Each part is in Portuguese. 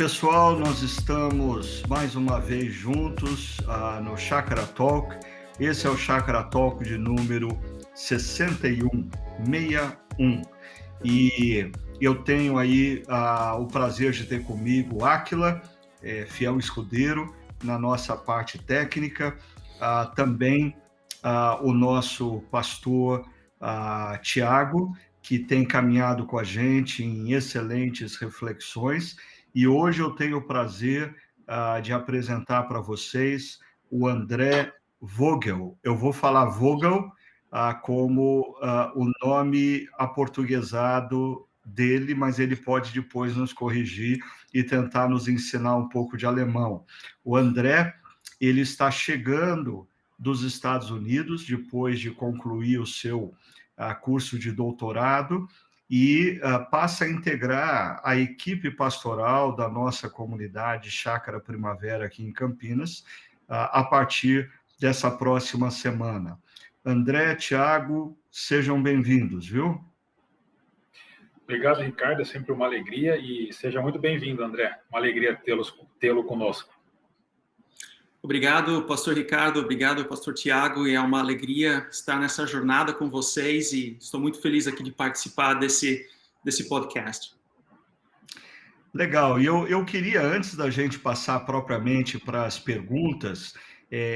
pessoal, nós estamos mais uma vez juntos no Chakra Talk. Esse é o Chakra Talk de número 61. E eu tenho aí o prazer de ter comigo Áquila, fiel escudeiro, na nossa parte técnica. Também o nosso pastor Tiago, que tem caminhado com a gente em excelentes reflexões. E hoje eu tenho o prazer de apresentar para vocês o André Vogel. Eu vou falar Vogel como o nome aportuguesado dele, mas ele pode depois nos corrigir e tentar nos ensinar um pouco de alemão. O André, ele está chegando dos Estados Unidos, depois de concluir o seu curso de doutorado, e passa a integrar a equipe pastoral da nossa comunidade Chácara Primavera aqui em Campinas, a partir dessa próxima semana. André, Tiago, sejam bem-vindos, viu? Obrigado, Ricardo, é sempre uma alegria, e seja muito bem-vindo, André. Uma alegria tê-lo conosco. Obrigado, pastor Ricardo, obrigado, pastor Tiago, e é uma alegria estar nessa jornada com vocês, e estou muito feliz aqui de participar desse podcast. Legal, e eu queria, antes da gente passar propriamente para as perguntas,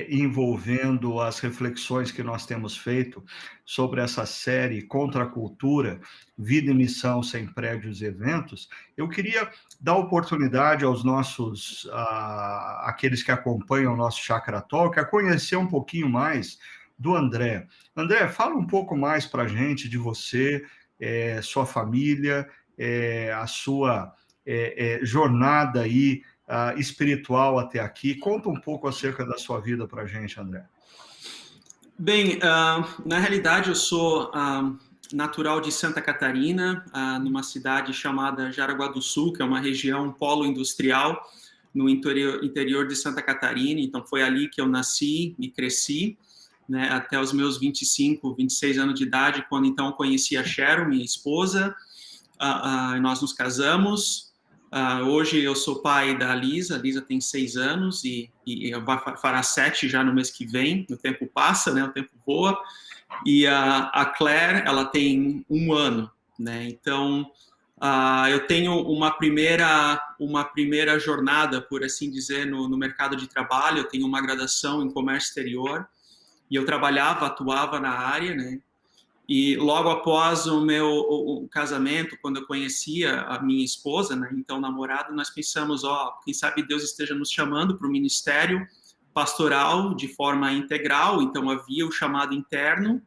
envolvendo as reflexões que nós temos feito sobre essa série Contra a Cultura, Vida e Missão Sem Prédios e Eventos, eu queria dar oportunidade aos nossos, aqueles que acompanham o nosso Chakra Talk, a conhecer um pouquinho mais do André. André, fala um pouco mais para a gente de você, sua família, a sua jornada aí, espiritual até aqui. Conta um pouco acerca da sua vida para a gente, André. Bem, na realidade eu sou natural de Santa Catarina, numa cidade chamada Jaraguá do Sul, que é uma região polo industrial no interior de Santa Catarina. Então foi ali que eu nasci e cresci, né, até os meus 25, 26 anos de idade, quando então conheci a Cheryl, minha esposa. Nós nos casamos. Hoje eu sou pai da Lisa. A Lisa tem 6 anos e fará 7 já no mês que vem. O tempo passa, né? O tempo voa. E a Claire, ela tem 1 ano, né? Então, eu tenho uma primeira jornada, por assim dizer, no mercado de trabalho. Eu tenho uma graduação em comércio exterior e eu atuava na área, né? E logo após o meu casamento, quando eu conhecia a minha esposa, né, então namorada, nós pensamos, quem sabe Deus esteja nos chamando para o ministério pastoral de forma integral. Então havia o chamado interno,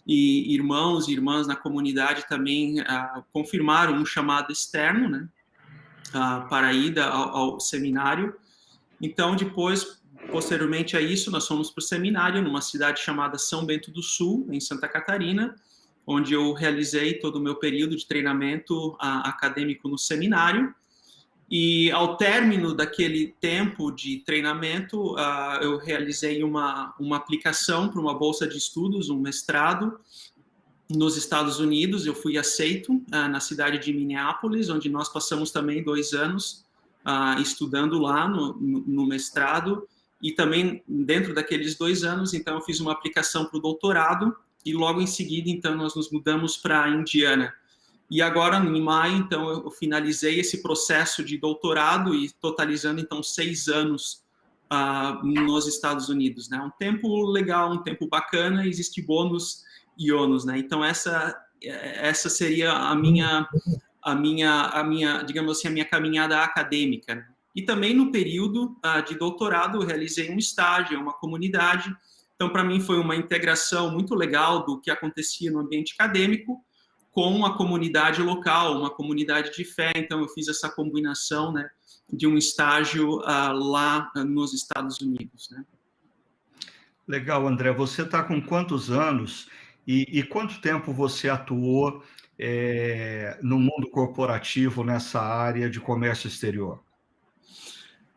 e irmãos e irmãs na comunidade também confirmaram um chamado externo, né, para a ida ao seminário. Então depois, posteriormente a isso, nós fomos para o seminário numa cidade chamada São Bento do Sul, em Santa Catarina, onde eu realizei todo o meu período de treinamento acadêmico no seminário. E ao término daquele tempo de treinamento, eu realizei uma aplicação para uma bolsa de estudos, um mestrado nos Estados Unidos. Eu fui aceito na cidade de Minneapolis, onde nós passamos também 2 anos estudando lá no mestrado. E também, dentro daqueles 2 anos, então, eu fiz uma aplicação para o doutorado, e logo em seguida, então, nós nos mudamos para a Indiana. E agora, em maio, então, eu finalizei esse processo de doutorado, e totalizando, então, 6 anos nos Estados Unidos, né? Um tempo legal, um tempo bacana, existe bônus e ônus, né? Então, essa seria a minha, digamos assim, a minha caminhada acadêmica, né? E também no período de doutorado eu realizei um estágio em uma comunidade. Então, para mim, foi uma integração muito legal do que acontecia no ambiente acadêmico com a comunidade local, uma comunidade de fé. Então, eu fiz essa combinação, né, de um estágio lá nos Estados Unidos, né? Legal, André. Você está com quantos anos e quanto tempo você atuou no mundo corporativo nessa área de comércio exterior?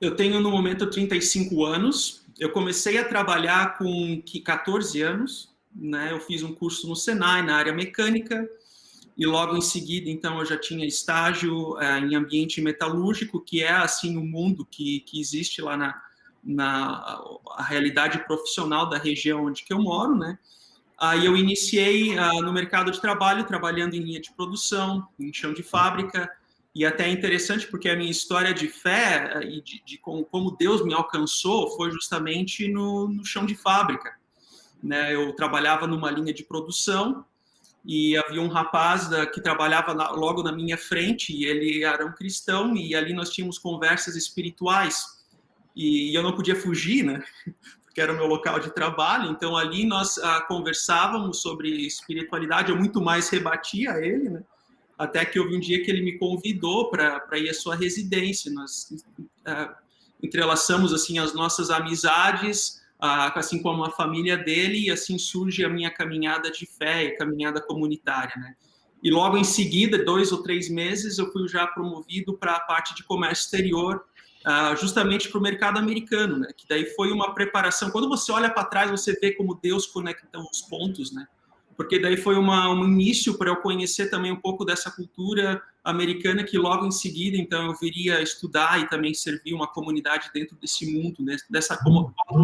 Eu tenho, no momento, 35 anos. Eu comecei a trabalhar com 14 anos, né? Eu fiz um curso no Senai, na área mecânica, e logo em seguida, então, eu já tinha estágio em ambiente metalúrgico, que é, assim, o mundo que existe lá na realidade profissional da região onde que eu moro, né? Aí eu iniciei no mercado de trabalho, trabalhando em linha de produção, em chão de fábrica, e até é interessante porque a minha história de fé e de como Deus me alcançou foi justamente no chão de fábrica, né? Eu trabalhava numa linha de produção e havia um rapaz que trabalhava logo na minha frente, e ele era um cristão, e ali nós tínhamos conversas espirituais, e eu não podia fugir, né? Porque era o meu local de trabalho, então ali nós conversávamos sobre espiritualidade, eu muito mais rebatia a ele, né? Até que houve um dia que ele me convidou para ir à sua residência, nós entrelaçamos assim as nossas amizades, assim como a família dele, e assim surge a minha caminhada de fé e caminhada comunitária, né? E logo em seguida, 2 ou 3 meses, eu fui já promovido para a parte de comércio exterior, justamente para o mercado americano, né? Que daí foi uma preparação. Quando você olha para trás, você vê como Deus conecta os pontos, né? Porque daí foi um início para eu conhecer também um pouco dessa cultura americana, que logo em seguida, então, eu viria estudar e também servir uma comunidade dentro desse mundo, né? Dessa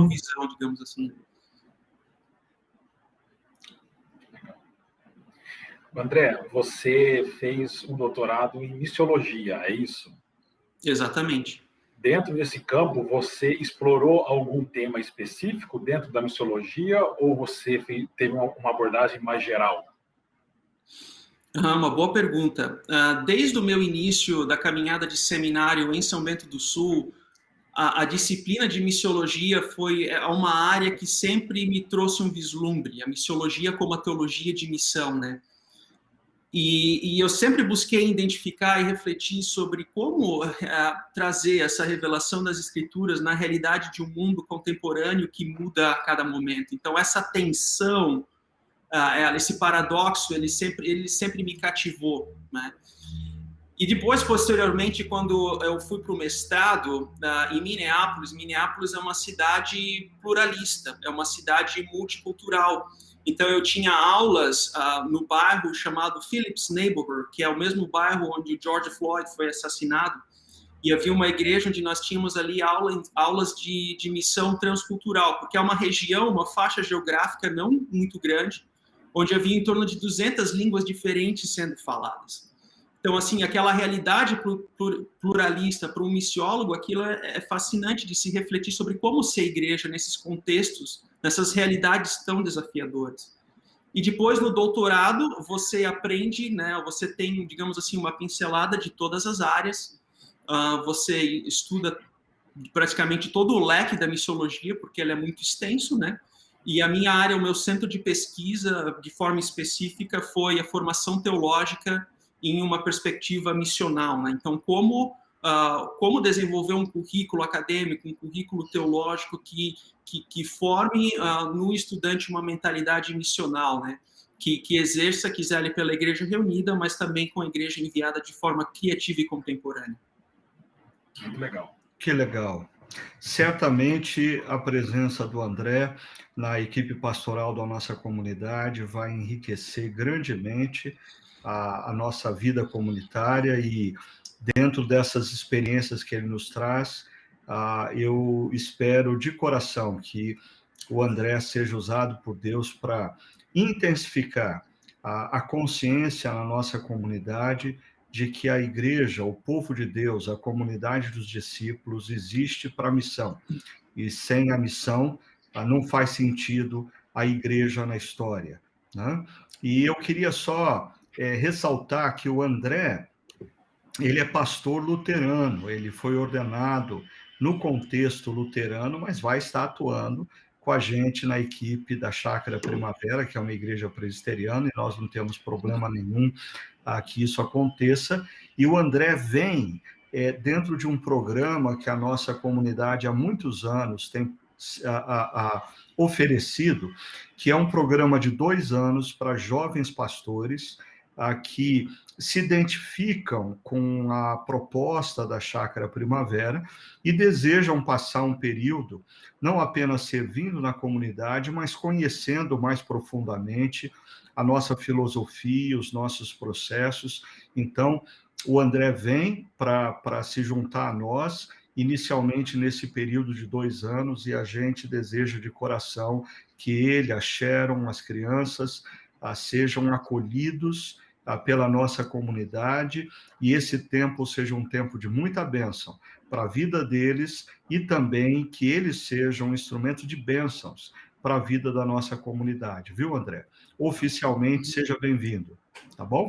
visão, digamos assim. André, você fez um doutorado em missiologia, é isso? Exatamente. Dentro desse campo, você explorou algum tema específico dentro da missiologia ou você teve uma abordagem mais geral? Uma boa pergunta. Desde o meu início da caminhada de seminário em São Bento do Sul, a disciplina de missiologia foi uma área que sempre me trouxe um vislumbre, a missiologia como a teologia de missão, né? E eu sempre busquei identificar e refletir sobre como trazer essa revelação das Escrituras na realidade de um mundo contemporâneo que muda a cada momento. Então, essa tensão, esse paradoxo, ele sempre me cativou, né? E depois, posteriormente, quando eu fui para o mestrado em Minneapolis é uma cidade pluralista, é uma cidade multicultural. Então, eu tinha aulas no bairro chamado Phillips Neighborhood, que é o mesmo bairro onde o George Floyd foi assassinado. E havia uma igreja onde nós tínhamos ali aulas de missão transcultural, porque é uma região, uma faixa geográfica não muito grande, onde havia em torno de 200 línguas diferentes sendo faladas. Então, assim, aquela realidade pluralista para um missiólogo, aquilo é fascinante de se refletir sobre como ser igreja nesses contextos, nessas realidades tão desafiadoras. E depois, no doutorado, você aprende, né, você tem, digamos assim, uma pincelada de todas as áreas, você estuda praticamente todo o leque da missiologia, porque ele é muito extenso, né? E a minha área, o meu centro de pesquisa, de forma específica, foi a formação teológica em uma perspectiva missional, né? Então, como desenvolver um currículo acadêmico, um currículo teológico que forme no estudante uma mentalidade missional, né? Que exerça, quiser, pela Igreja Reunida, mas também com a Igreja enviada de forma criativa e contemporânea. Muito legal. Que legal. Certamente a presença do André na equipe pastoral da nossa comunidade vai enriquecer grandemente a nossa vida comunitária, e dentro dessas experiências que ele nos traz, eu espero de coração que o André seja usado por Deus para intensificar a consciência na nossa comunidade de que a igreja, o povo de Deus, a comunidade dos discípulos existe para a missão. E sem a missão, não faz sentido a igreja na história, né? E eu queria só ressaltar que o André, ele é pastor luterano, ele foi ordenado no contexto luterano, mas vai estar atuando com a gente na equipe da Chácara Primavera, que é uma igreja presbiteriana, e nós não temos problema nenhum que isso aconteça. E o André vem dentro de um programa que a nossa comunidade há muitos anos tem oferecido, que é um programa de 2 anos para jovens pastores, que se identificam com a proposta da Chácara Primavera e desejam passar um período não apenas servindo na comunidade, mas conhecendo mais profundamente a nossa filosofia, os nossos processos. Então, o André vem para se juntar a nós, inicialmente nesse período de 2 anos, e a gente deseja de coração que ele, a Sharon, as crianças, sejam acolhidos pela nossa comunidade, e esse tempo seja um tempo de muita bênção para a vida deles, e também que eles sejam um instrumento de bênçãos para a vida da nossa comunidade. Viu, André? Oficialmente, seja bem-vindo, tá bom?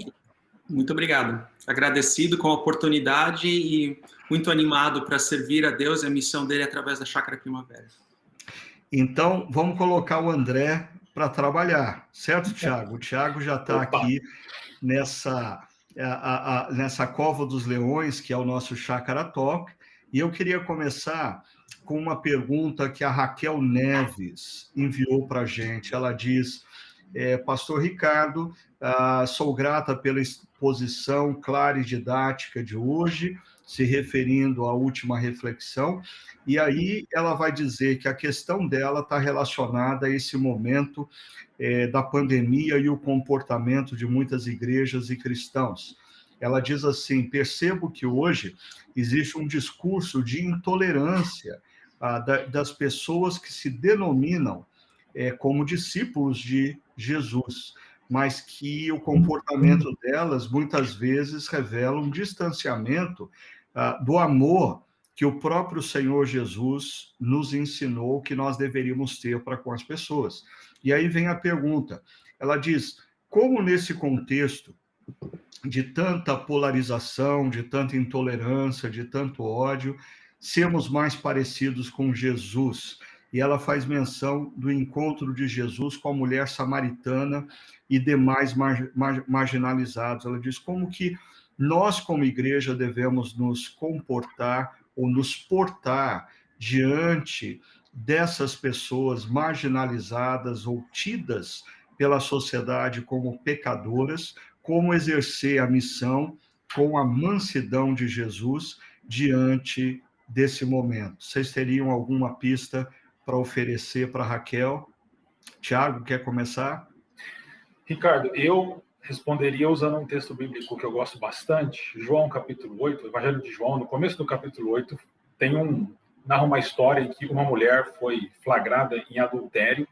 Muito obrigado. Agradecido com a oportunidade e muito animado para servir a Deus e a missão dele através da Chácara Primavera. Então, vamos colocar o André para trabalhar, certo, Tiago? O Tiago já está aqui nessa Cova dos Leões, que é o nosso Chácara Talk, e eu queria começar com uma pergunta que a Raquel Neves enviou para a gente. Ela diz: Pastor Ricardo, sou grata pela exposição clara e didática de hoje, se referindo à última reflexão, e aí ela vai dizer que a questão dela está relacionada a esse momento da pandemia e o comportamento de muitas igrejas e cristãos. Ela diz assim: percebo que hoje existe um discurso de intolerância das pessoas que se denominam como discípulos de Jesus, mas que o comportamento delas muitas vezes revela um distanciamento do amor que o próprio Senhor Jesus nos ensinou que nós deveríamos ter para com as pessoas. E aí vem a pergunta, ela diz: como nesse contexto de tanta polarização, de tanta intolerância, de tanto ódio, sermos mais parecidos com Jesus? E ela faz menção do encontro de Jesus com a mulher samaritana e demais marginalizados. Ela diz como que nós, como igreja, devemos nos comportar ou nos portar diante dessas pessoas marginalizadas ou tidas pela sociedade como pecadoras, como exercer a missão com a mansidão de Jesus diante desse momento. Vocês teriam alguma pista para oferecer para Raquel? Tiago, quer começar? Ricardo, eu responderia usando um texto bíblico que eu gosto bastante, João capítulo 8, o Evangelho de João, no começo do capítulo 8, narra uma história em que uma mulher foi flagrada em adultério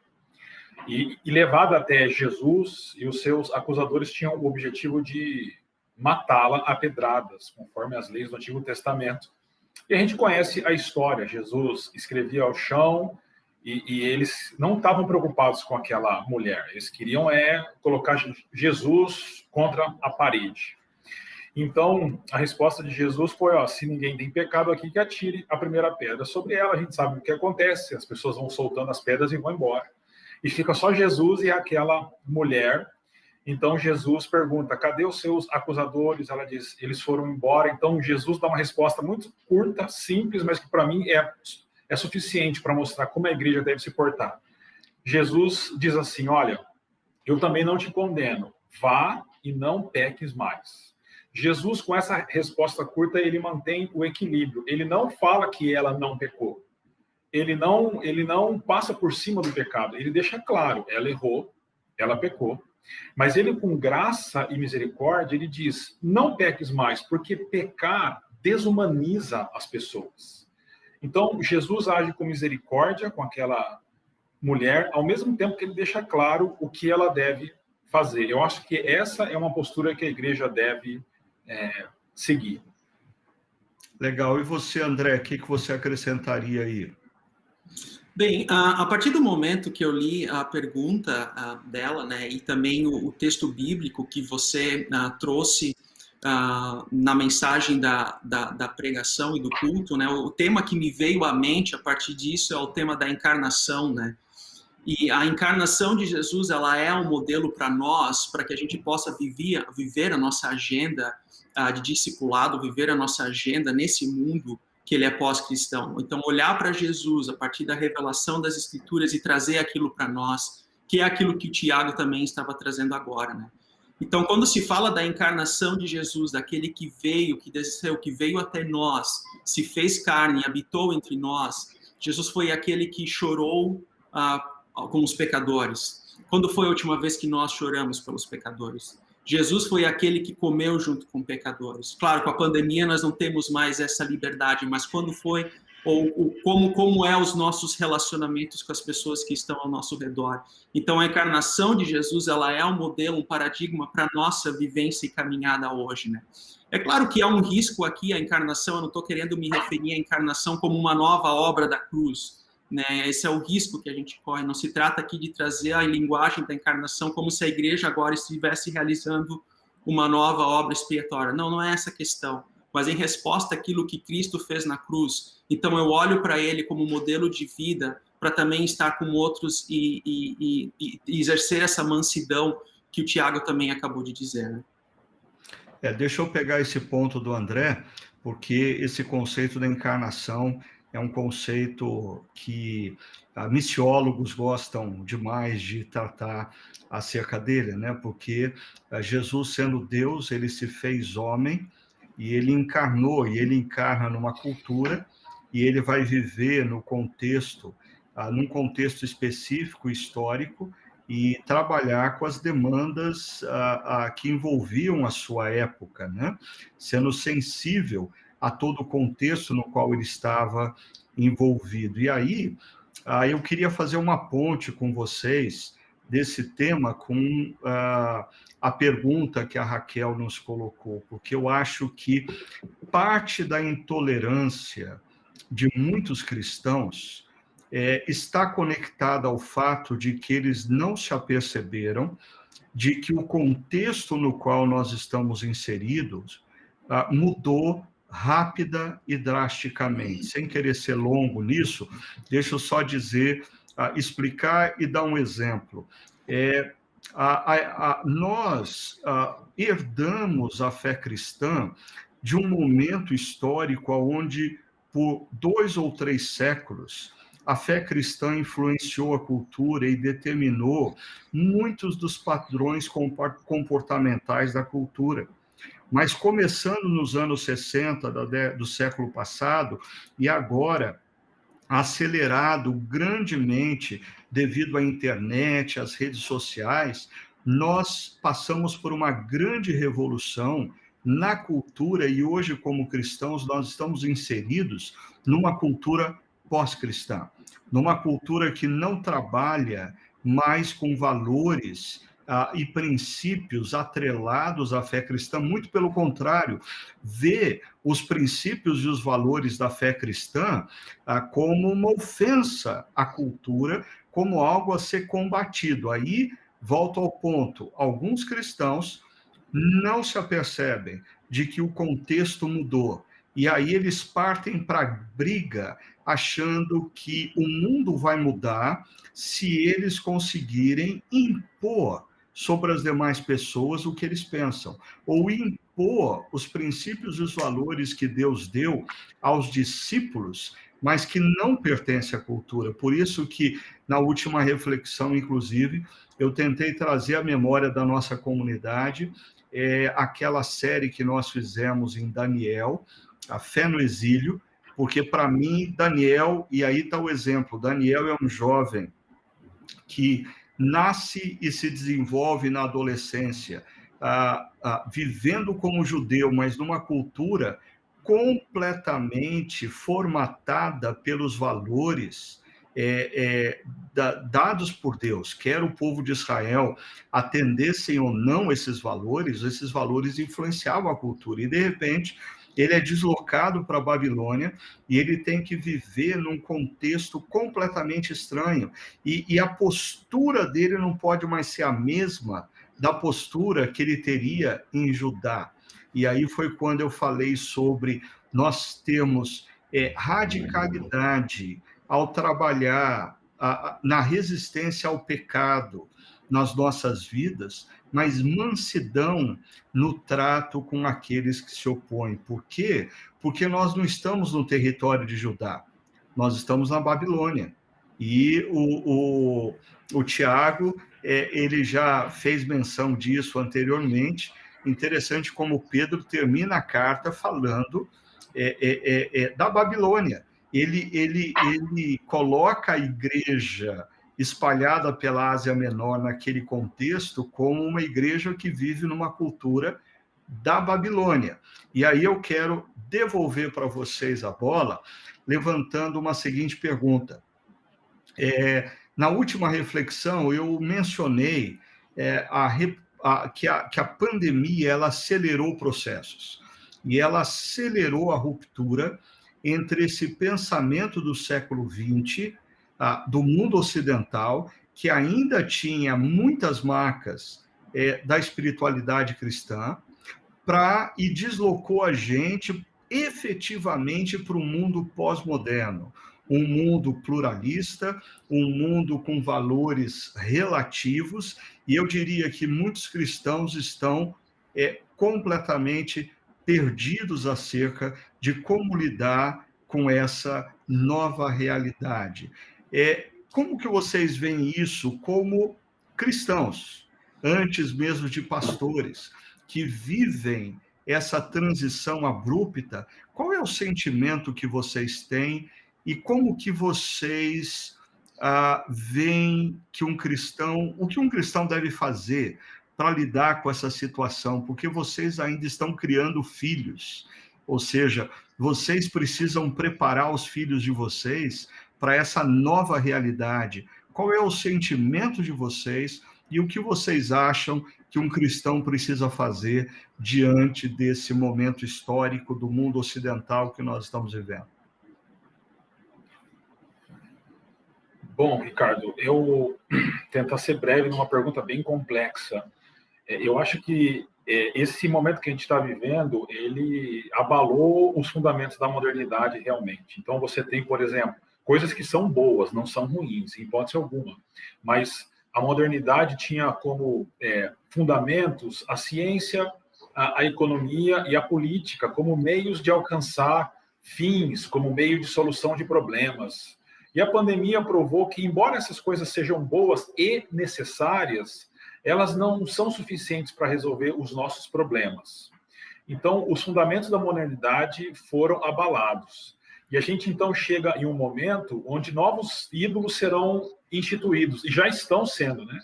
e levada até Jesus, e os seus acusadores tinham o objetivo de matá-la a pedradas, conforme as leis do Antigo Testamento. E a gente conhece a história. Jesus escrevia ao chão e eles não estavam preocupados com aquela mulher. Eles queriam colocar Jesus contra a parede. Então, a resposta de Jesus foi: se ninguém tem pecado aqui, que atire a primeira pedra sobre ela. A gente sabe o que acontece. As pessoas vão soltando as pedras e vão embora. E fica só Jesus e aquela mulher. Então, Jesus pergunta: cadê os seus acusadores? Ela diz: eles foram embora. Então, Jesus dá uma resposta muito curta, simples, mas que para mim é suficiente para mostrar como a igreja deve se portar. Jesus diz assim: olha, eu também não te condeno. Vá e não peques mais. Jesus, com essa resposta curta, ele mantém o equilíbrio. Ele não fala que ela não pecou. Ele não passa por cima do pecado. Ele deixa claro: ela errou, ela pecou. Mas ele, com graça e misericórdia, ele diz: não peques mais, porque pecar desumaniza as pessoas. Então, Jesus age com misericórdia com aquela mulher, ao mesmo tempo que ele deixa claro o que ela deve fazer. Eu acho que essa é uma postura que a igreja deve seguir. Legal. E você, André, o que você acrescentaria aí? Bem, a partir do momento que eu li a pergunta dela, né, e também o texto bíblico que você trouxe na mensagem da pregação e do culto, né, o tema que me veio à mente a partir disso é o tema da encarnação, né? E a encarnação de Jesus, ela é um modelo para nós, para que a gente possa viver a nossa agenda de discipulado, viver a nossa agenda nesse mundo que ele é pós-cristão. Então, olhar para Jesus a partir da revelação das Escrituras e trazer aquilo para nós, que é aquilo que o Tiago também estava trazendo agora, né? Então, quando se fala da encarnação de Jesus, daquele que veio, que desceu, que veio até nós, se fez carne, habitou entre nós, Jesus foi aquele que chorou com os pecadores. Quando foi a última vez que nós choramos pelos pecadores? Jesus foi aquele que comeu junto com pecadores. Claro, com a pandemia nós não temos mais essa liberdade, mas quando foi, ou como é os nossos relacionamentos com as pessoas que estão ao nosso redor. Então, a encarnação de Jesus, ela é um modelo, um paradigma para a nossa vivência e caminhada hoje, né? É claro que há um risco aqui, a encarnação, eu não estou querendo me referir à encarnação como uma nova obra da cruz, né? Esse é o risco que a gente corre. Não se trata aqui de trazer a linguagem da encarnação como se a igreja agora estivesse realizando uma nova obra expiatória. Não, não é essa a questão. Mas em resposta àquilo que Cristo fez na cruz. Então eu olho para ele como modelo de vida para também estar com outros e exercer essa mansidão que o Tiago também acabou de dizer, né? Deixa eu pegar esse ponto do André, porque esse conceito da encarnação é um conceito que missiólogos gostam demais de tratar acerca dele, né? Porque Jesus, sendo Deus, ele se fez homem e ele encarnou, e ele encarna numa cultura, e ele vai viver no contexto, num contexto específico, histórico, e trabalhar com as demandas que envolviam a sua época, né? Sendo sensível a todo o contexto no qual ele estava envolvido. E aí, eu queria fazer uma ponte com vocês desse tema com a pergunta que a Raquel nos colocou, porque eu acho que parte da intolerância de muitos cristãos está conectada ao fato de que eles não se aperceberam de que o contexto no qual nós estamos inseridos mudou rápida e drasticamente. Sem querer ser longo nisso, deixa eu só dizer, explicar e dar um exemplo. Nós herdamos a fé cristã de um momento histórico onde, por 2 ou 3 séculos, a fé cristã influenciou a cultura e determinou muitos dos padrões comportamentais da cultura. Mas começando nos anos 60 do século passado, e agora acelerado grandemente devido à internet, às redes sociais, nós passamos por uma grande revolução na cultura, e hoje, como cristãos, nós estamos inseridos numa cultura pós-cristã, numa cultura que não trabalha mais com valores e princípios atrelados à fé cristã, muito pelo contrário, vê os princípios e os valores da fé cristã como uma ofensa à cultura, como algo a ser combatido. Aí, volto ao ponto, alguns cristãos não se apercebem de que o contexto mudou, e aí eles partem para a briga, achando que o mundo vai mudar se eles conseguirem impor sobre as demais pessoas o que eles pensam, ou impor os princípios e os valores que Deus deu aos discípulos, mas que não pertencem à cultura. Por isso que, na última reflexão, inclusive, eu tentei trazer à memória da nossa comunidade aquela série que nós fizemos em Daniel, A Fé no Exílio, porque, para mim, Daniel, e aí está o exemplo, Daniel é um jovem que nasce e se desenvolve na adolescência, vivendo como judeu, mas numa cultura completamente formatada pelos valores dados por Deus, quer o povo de Israel atendessem ou não esses valores influenciavam a cultura, e de repente ele é deslocado para a Babilônia e ele tem que viver num contexto completamente estranho, e a postura dele não pode mais ser a mesma da postura que ele teria em Judá. E aí foi quando eu falei sobre nós termos radicalidade ao trabalhar na resistência ao pecado nas nossas vidas, mas mansidão no trato com aqueles que se opõem. Por quê? Porque nós não estamos no território de Judá, nós estamos na Babilônia. E o Tiago ele já fez menção disso anteriormente. Interessante como Pedro termina a carta falando da Babilônia. Ele coloca a igreja espalhada pela Ásia Menor naquele contexto como uma igreja que vive numa cultura da Babilônia. E aí eu quero devolver para vocês a bola, levantando uma seguinte pergunta. Na última reflexão, eu mencionei que a pandemia ela acelerou processos, e ela acelerou a ruptura entre esse pensamento do século XX, do mundo ocidental, que ainda tinha muitas marcas da espiritualidade cristã, e deslocou a gente efetivamente para o mundo pós-moderno, um mundo pluralista, um mundo com valores relativos, e eu diria que muitos cristãos estão completamente perdidos acerca de como lidar com essa nova realidade. Como que vocês veem isso como cristãos, antes mesmo de pastores, que vivem essa transição abrupta? Qual é o sentimento que vocês têm e como que vocês veem que o que um cristão deve fazer para lidar com essa situação? Porque vocês ainda estão criando filhos, ou seja, vocês precisam preparar os filhos de vocês para essa nova realidade. Qual é o sentimento de vocês e o que vocês acham que um cristão precisa fazer diante desse momento histórico do mundo ocidental que nós estamos vivendo? Bom, Ricardo, eu tento ser breve numa pergunta bem complexa. Eu acho que esse momento que a gente está vivendo, ele abalou os fundamentos da modernidade realmente. Então, você tem, por exemplo, coisas que são boas, não são ruins, em hipótese alguma, mas a modernidade tinha como fundamentos a ciência, a economia e a política como meios de alcançar fins, como meio de solução de problemas. E a pandemia provou que, embora essas coisas sejam boas e necessárias, elas não são suficientes para resolver os nossos problemas. Então, os fundamentos da modernidade foram abalados. E a gente, então, chega em um momento onde novos ídolos serão instituídos, e já estão sendo, né,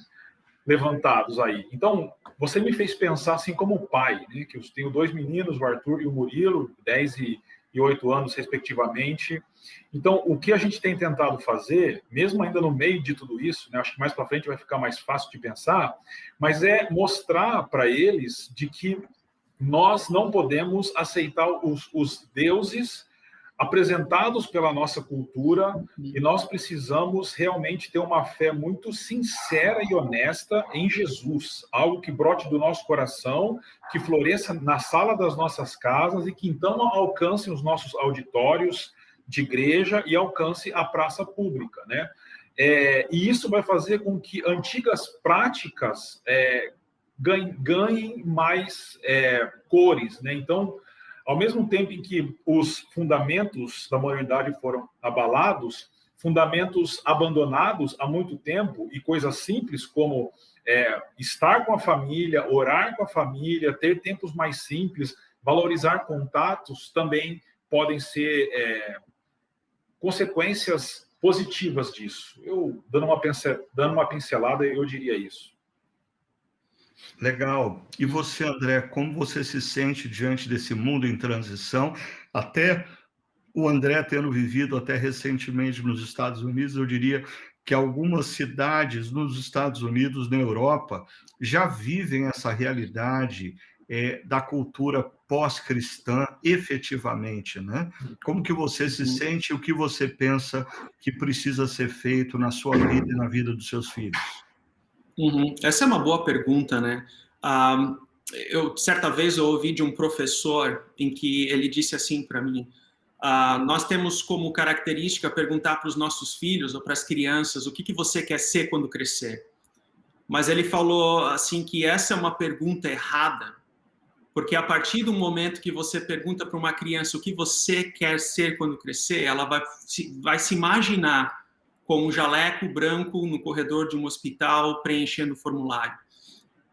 levantados aí. Então, você me fez pensar, assim, como pai, né, que eu tenho 2 meninos, o Arthur e o Murilo, 10 e 8 anos, respectivamente. Então, o que a gente tem tentado fazer, mesmo ainda no meio de tudo isso, né, acho que mais para frente vai ficar mais fácil de pensar, mas é mostrar para eles de que nós não podemos aceitar os deuses apresentados pela nossa cultura, e nós precisamos realmente ter uma fé muito sincera e honesta em Jesus, algo que brote do nosso coração, que floresça na sala das nossas casas e que então alcance os nossos auditórios de igreja e alcance a praça pública, né? E isso vai fazer com que antigas práticas ganhem mais cores, né? Então, ao mesmo tempo em que os fundamentos da modernidade foram abalados, fundamentos abandonados há muito tempo, e coisas simples como estar com a família, orar com a família, ter tempos mais simples, valorizar contatos, também podem ser consequências positivas disso. Eu, dando uma pincelada, eu diria isso. Legal. E você, André, como você se sente diante desse mundo em transição? Até o André tendo vivido até recentemente nos Estados Unidos, eu diria que algumas cidades nos Estados Unidos, na Europa, já vivem essa realidade da cultura pós-cristã efetivamente, né? Como que você se sente e o que você pensa que precisa ser feito na sua vida e na vida dos seus filhos? Essa é uma boa pergunta, né? Certa vez eu ouvi de um professor em que ele disse assim para mim: nós temos como característica perguntar para os nossos filhos ou para as crianças o que você quer ser quando crescer. Mas ele falou assim que essa é uma pergunta errada, porque a partir do momento que você pergunta para uma criança o que você quer ser quando crescer, ela vai se imaginar com um jaleco branco no corredor de um hospital preenchendo o formulário.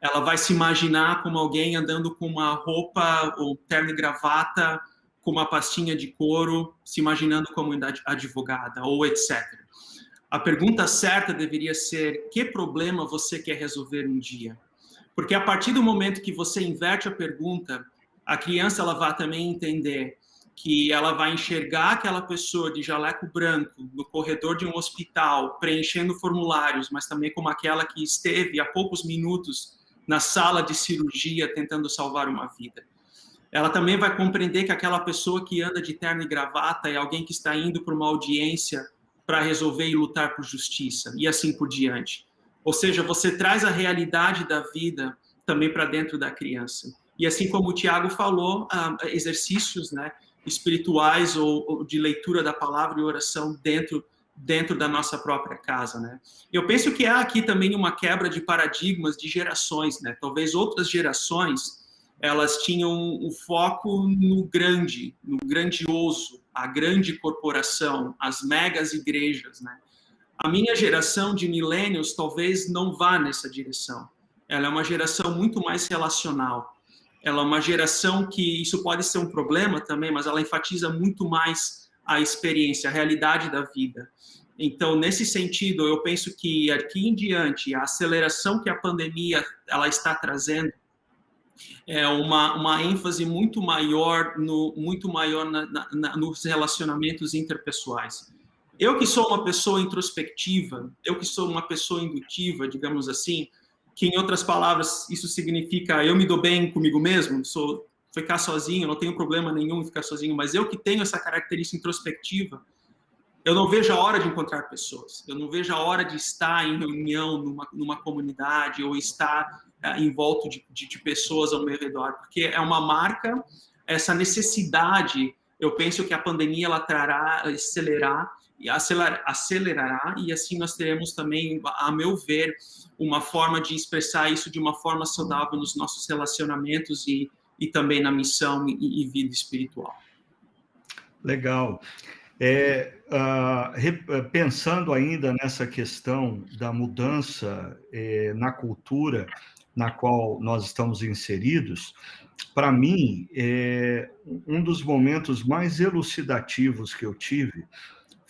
Ela vai se imaginar como alguém andando com uma roupa ou terno e gravata, com uma pastinha de couro, se imaginando como advogada, ou etc. A pergunta certa deveria ser: que problema você quer resolver um dia? Porque a partir do momento que você inverte a pergunta, a criança ela vai também entender que ela vai enxergar aquela pessoa de jaleco branco no corredor de um hospital, preenchendo formulários, mas também como aquela que esteve há poucos minutos na sala de cirurgia tentando salvar uma vida. Ela também vai compreender que aquela pessoa que anda de terno e gravata é alguém que está indo para uma audiência para resolver e lutar por justiça, e assim por diante. Ou seja, você traz a realidade da vida também para dentro da criança. E assim como o Tiago falou, exercícios, né, espirituais ou de leitura da palavra e oração dentro da nossa própria casa, né? Eu penso que há aqui também uma quebra de paradigmas de gerações, né? Talvez outras gerações, elas tinham um foco no grande, no grandioso, a grande corporação, as megas igrejas, né? A minha geração de millennials talvez não vá nessa direção. Ela é uma geração muito mais relacional. Ela é uma geração que, isso pode ser um problema também, mas ela enfatiza muito mais a experiência, a realidade da vida. Então, nesse sentido, eu penso que aqui em diante, a aceleração que a pandemia ela está trazendo é uma ênfase muito maior nos relacionamentos interpessoais. Eu que sou uma pessoa introspectiva, eu que sou uma pessoa indutiva, digamos assim, que em outras palavras isso significa eu me dou bem comigo mesmo, ficar sozinho, não tenho problema nenhum em ficar sozinho, mas eu que tenho essa característica introspectiva, eu não vejo a hora de encontrar pessoas, eu não vejo a hora de estar em reunião numa comunidade ou estar em volta de pessoas ao meu redor, porque é uma marca, essa necessidade, eu penso que a pandemia ela trará, acelerará, e assim nós teremos também, a meu ver, uma forma de expressar isso de uma forma saudável nos nossos relacionamentos e também na missão e vida espiritual. Legal. Pensando ainda nessa questão da mudança na cultura na qual nós estamos inseridos, para mim, um dos momentos mais elucidativos que eu tive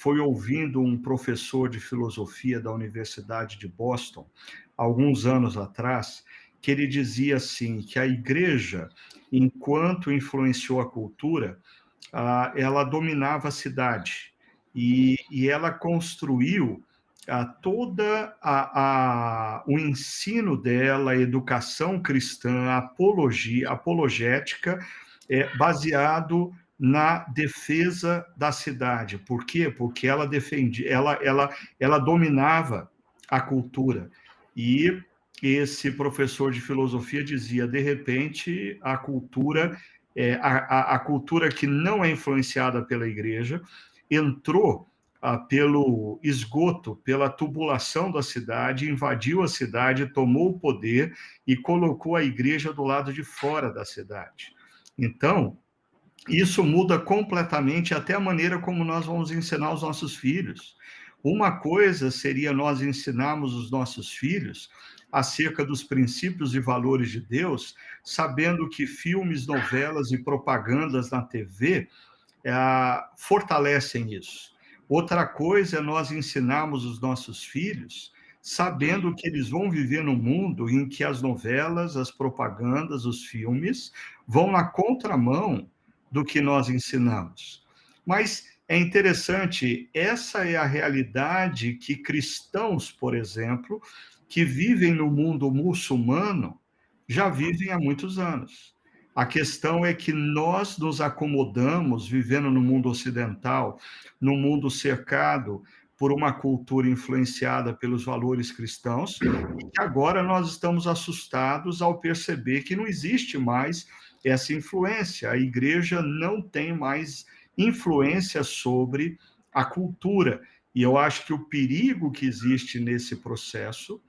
foi ouvindo um professor de filosofia da Universidade de Boston, alguns anos atrás, que ele dizia assim, que a igreja, enquanto influenciou a cultura, ela dominava a cidade e ela construiu toda o ensino dela, a educação cristã, a apologética, baseado na defesa da cidade. Por quê? Porque ela defendia, ela dominava a cultura. E esse professor de filosofia dizia, de repente, a cultura que não é influenciada pela igreja entrou pelo esgoto, pela tubulação da cidade, invadiu a cidade, tomou o poder e colocou a igreja do lado de fora da cidade. Então, isso muda completamente até a maneira como nós vamos ensinar os nossos filhos. Uma coisa seria nós ensinarmos os nossos filhos acerca dos princípios e valores de Deus, sabendo que filmes, novelas e propagandas na TV fortalecem isso. Outra coisa é nós ensinarmos os nossos filhos sabendo que eles vão viver num mundo em que as novelas, as propagandas, os filmes vão na contramão do que nós ensinamos. Mas é interessante, essa é a realidade que cristãos, por exemplo, que vivem no mundo muçulmano, já vivem há muitos anos. A questão é que nós nos acomodamos, vivendo no mundo ocidental, num mundo cercado por uma cultura influenciada pelos valores cristãos, e que agora nós estamos assustados ao perceber que não existe mais essa influência. A igreja não tem mais influência sobre a cultura. E eu acho que o perigo que existe nesse processo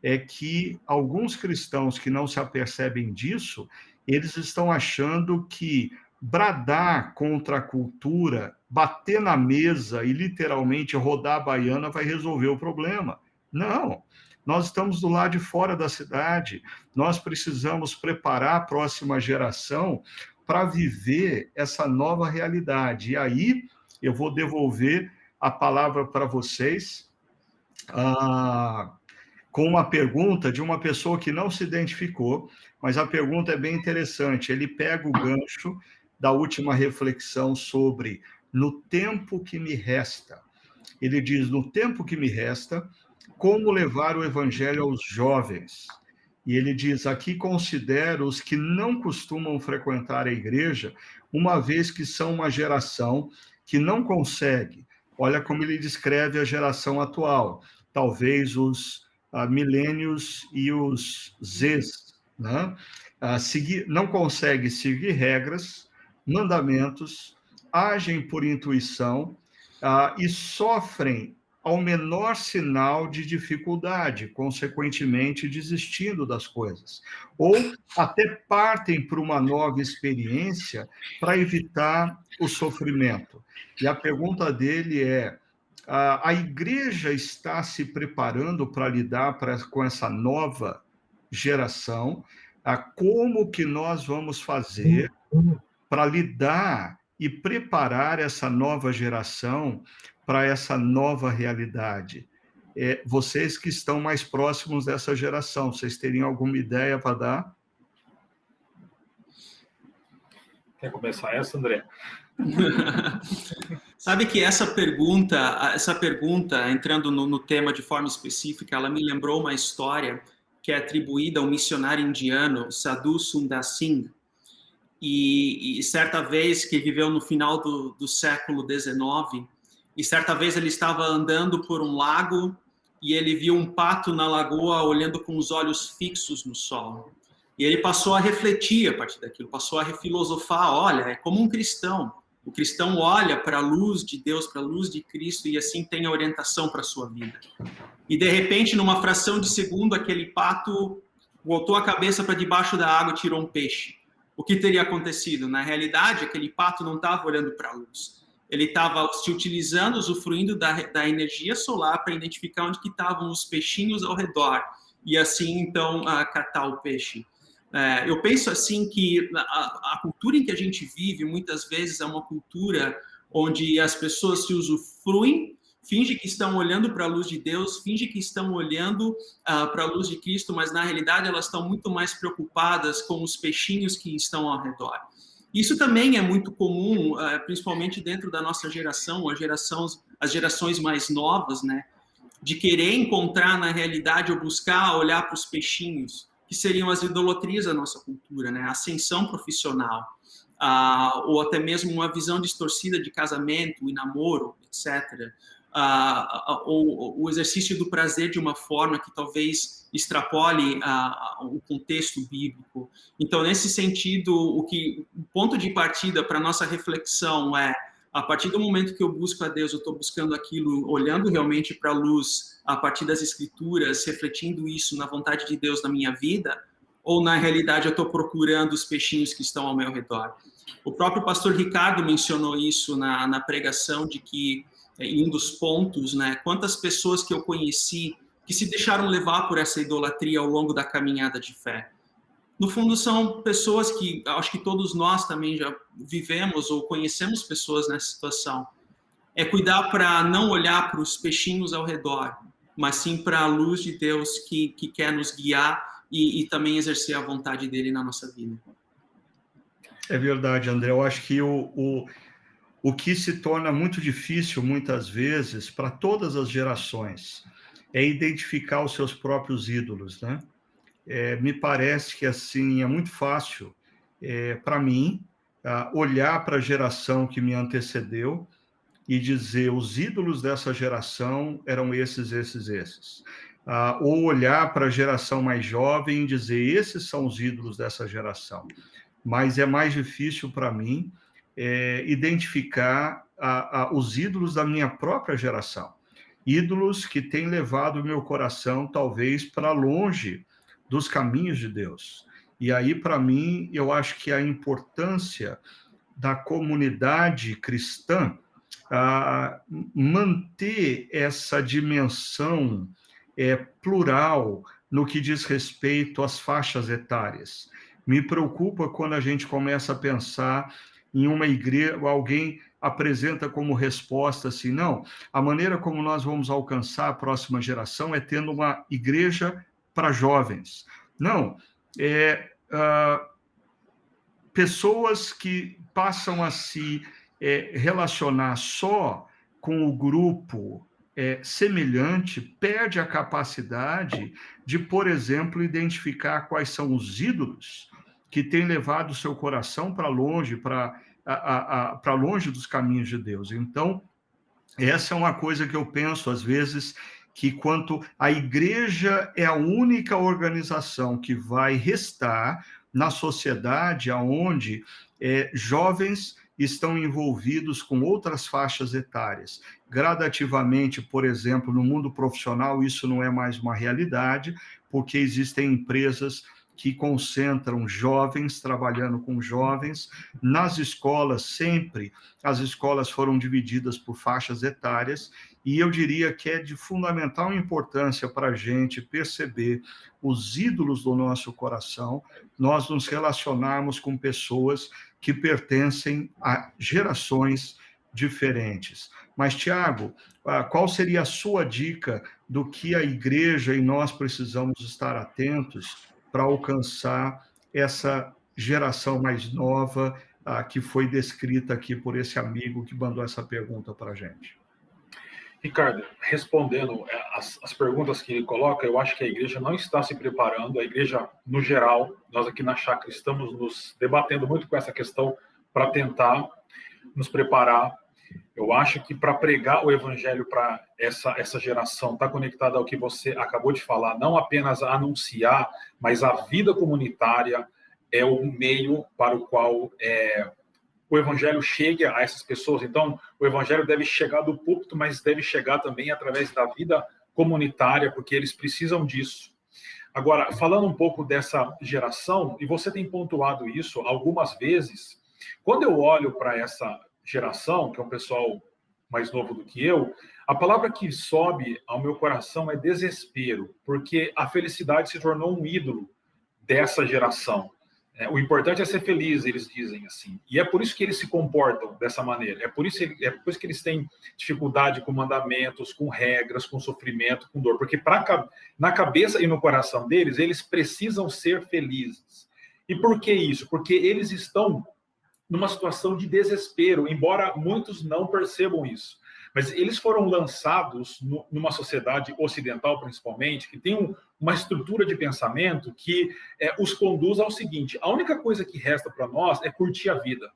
é que alguns cristãos que não se apercebem disso, eles estão achando que bradar contra a cultura, bater na mesa e literalmente rodar a baiana vai resolver o problema. Não, nós estamos do lado de fora da cidade, nós precisamos preparar a próxima geração para viver essa nova realidade. E aí eu vou devolver a palavra para vocês, com uma pergunta de uma pessoa que não se identificou, mas a pergunta é bem interessante. Ele pega o gancho da última reflexão sobre no tempo que me resta. Ele diz, no tempo que me resta, como levar o evangelho aos jovens? E ele diz, aqui considero os que não costumam frequentar a igreja, uma vez que são uma geração que não consegue. Olha como ele descreve a geração atual. Talvez os milênios e os Zs, né? Não consegue seguir regras, mandamentos, agem por intuição e sofrem ao menor sinal de dificuldade, consequentemente desistindo das coisas. Ou até partem para uma nova experiência para evitar o sofrimento. E a pergunta dele é, a igreja está se preparando para lidar com essa nova geração? Como que nós vamos fazer para lidar e preparar essa nova geração para essa nova realidade? Vocês que estão mais próximos dessa geração, vocês teriam alguma ideia para dar? Quer começar essa, André? Sabe que essa pergunta, entrando no tema de forma específica, ela me lembrou uma história que é atribuída ao missionário indiano Sadhu Sundar Singh. E certa vez, que viveu no final do século XIX, e certa vez ele estava andando por um lago e ele viu um pato na lagoa olhando com os olhos fixos no sol. E ele passou a refletir a partir daquilo, passou a filosofar, olha, é como um cristão. O cristão olha para a luz de Deus, para a luz de Cristo, e assim tem a orientação para a sua vida. E, de repente, numa fração de segundo, aquele pato voltou a cabeça para debaixo da água e tirou um peixe. O que teria acontecido? Na realidade, aquele pato não estava olhando para a luz. Ele estava se utilizando, usufruindo da energia solar para identificar onde que estavam os peixinhos ao redor. E assim, então, catar o peixe. Eu penso assim que a cultura em que a gente vive, muitas vezes, é uma cultura onde as pessoas se usufruem, fingem que estão olhando para a luz de Deus, fingem que estão olhando para a luz de Cristo, mas na realidade elas estão muito mais preocupadas com os peixinhos que estão ao redor. Isso também é muito comum, principalmente dentro da nossa geração, as gerações mais novas, né, de querer encontrar na realidade ou buscar olhar para os peixinhos, que seriam as idolatrias da nossa cultura, né? A ascensão profissional, ou até mesmo uma visão distorcida de casamento e namoro, etc. Ou o exercício do prazer de uma forma que talvez extrapole o contexto bíblico. Então, nesse sentido, o ponto de partida para a nossa reflexão é, a partir do momento que eu busco a Deus, eu estou buscando aquilo, olhando realmente para a luz, a partir das Escrituras, refletindo isso na vontade de Deus na minha vida, ou na realidade eu estou procurando os peixinhos que estão ao meu redor? O próprio pastor Ricardo mencionou isso na pregação, de que, em um dos pontos, né, quantas pessoas que eu conheci que se deixaram levar por essa idolatria ao longo da caminhada de fé. No fundo, são pessoas que, acho que todos nós também já vivemos ou conhecemos pessoas nessa situação. É cuidar para não olhar para os peixinhos ao redor, mas sim para a luz de Deus que quer nos guiar e também exercer a vontade dele na nossa vida. É verdade, André. Eu acho que o que se torna muito difícil, muitas vezes, para todas as gerações, é identificar os seus próprios ídolos, né? Me parece que assim é muito fácil para mim olhar para a geração que me antecedeu e dizer os ídolos dessa geração eram esses. Ou olhar para a geração mais jovem e dizer esses são os ídolos dessa geração. Mas é mais difícil para mim identificar os ídolos da minha própria geração. Ídolos que têm levado o meu coração, talvez, para longe dos caminhos de Deus. E aí, para mim, eu acho que a importância da comunidade cristã manter essa dimensão plural no que diz respeito às faixas etárias. Me preocupa quando a gente começa a pensar em uma igreja, alguém apresenta como resposta assim, não, a maneira como nós vamos alcançar a próxima geração é tendo uma igreja para jovens. Não, pessoas que passam a se relacionar só com o grupo semelhante, perde a capacidade de, por exemplo, identificar quais são os ídolos que têm levado o seu coração para longe, para longe dos caminhos de Deus. Então, essa é uma coisa que eu penso, às vezes, que quanto a igreja é a única organização que vai restar na sociedade onde jovens estão envolvidos com outras faixas etárias. Gradativamente, por exemplo, no mundo profissional, isso não é mais uma realidade, porque existem empresas que concentram jovens, trabalhando com jovens. Nas escolas, sempre, as escolas foram divididas por faixas etárias, e eu diria que é de fundamental importância para a gente perceber os ídolos do nosso coração, nós nos relacionarmos com pessoas que pertencem a gerações diferentes. Mas, Tiago, qual seria a sua dica do que a igreja e nós precisamos estar atentos para alcançar essa geração mais nova que foi descrita aqui por esse amigo que mandou essa pergunta para a gente? Ricardo, respondendo as perguntas que ele coloca, eu acho que a igreja não está se preparando, a igreja, no geral, nós aqui na Chácara estamos nos debatendo muito com essa questão para tentar nos preparar. Eu acho que para pregar o evangelho para essa geração, está conectado ao que você acabou de falar, não apenas a anunciar, mas a vida comunitária é o meio para o qual o evangelho chegue a essas pessoas. Então, o evangelho deve chegar do púlpito, mas deve chegar também através da vida comunitária, porque eles precisam disso. Agora, falando um pouco dessa geração, e você tem pontuado isso algumas vezes, quando eu olho para essa geração, que é um pessoal mais novo do que eu, a palavra que sobe ao meu coração é desespero, porque a felicidade se tornou um ídolo dessa geração. O importante é ser feliz, eles dizem assim. E é por isso que eles se comportam dessa maneira. É por isso que eles têm dificuldade com mandamentos, com regras, com sofrimento, com dor. Porque na cabeça e no coração deles, eles precisam ser felizes. E por que isso? Porque eles estão numa situação de desespero, embora muitos não percebam isso. Mas eles foram lançados numa sociedade ocidental, principalmente, que tem uma estrutura de pensamento que os conduz ao seguinte: a única coisa que resta para nós é curtir a vida,